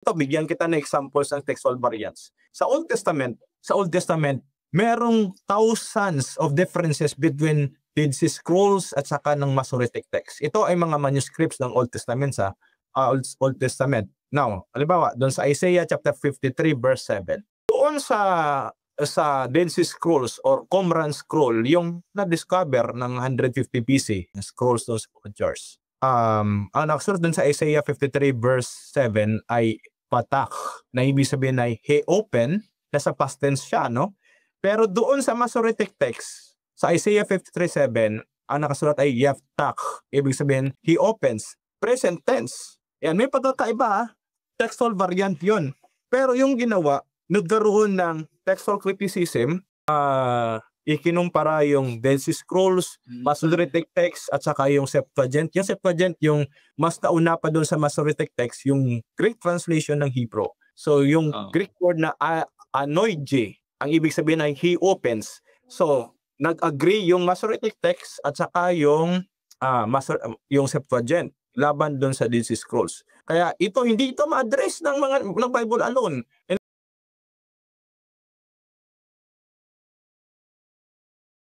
Ito, bigyan kita ng examples ng textual variants. Sa Old Testament, merong thousands of differences between Dead Sea Scrolls at saka ng Masoretic text. Ito ay mga manuscripts ng Old Testament Old Testament. Now, halimbawa, doon sa Isaiah chapter 53 verse 7. Doon sa Dead Sea Scrolls or Qumran scroll, yung na-discover ng 150 BC, scrolls those jars. Ang nakasulat dun sa Isaiah 53 verse 7 ay patak, na ibig sabihin ay he open, nasa past tense siya, no? Pero doon sa Masoretic text, sa Isaiah 53:7, ang nakasulat ay yaftak, ibig sabihin he opens, present tense. Yan, may pagkakaiba, textual variant yun. Pero yung ginawa, nagkaroon ng textual criticism, ikinumpara yung Dead Sea Scrolls, Masoretic text, at saka yung Septuagint. Yung Septuagint, yung mas nauna pa doon sa Masoretic text, yung Greek translation ng Hebrew. So, yung Greek word na anoige, ang ibig sabihin ay he opens. So, nag-agree yung Masoretic text at saka yung Septuagint laban doon sa Dead Sea Scrolls. Kaya hindi ito ma-address ng Bible alone.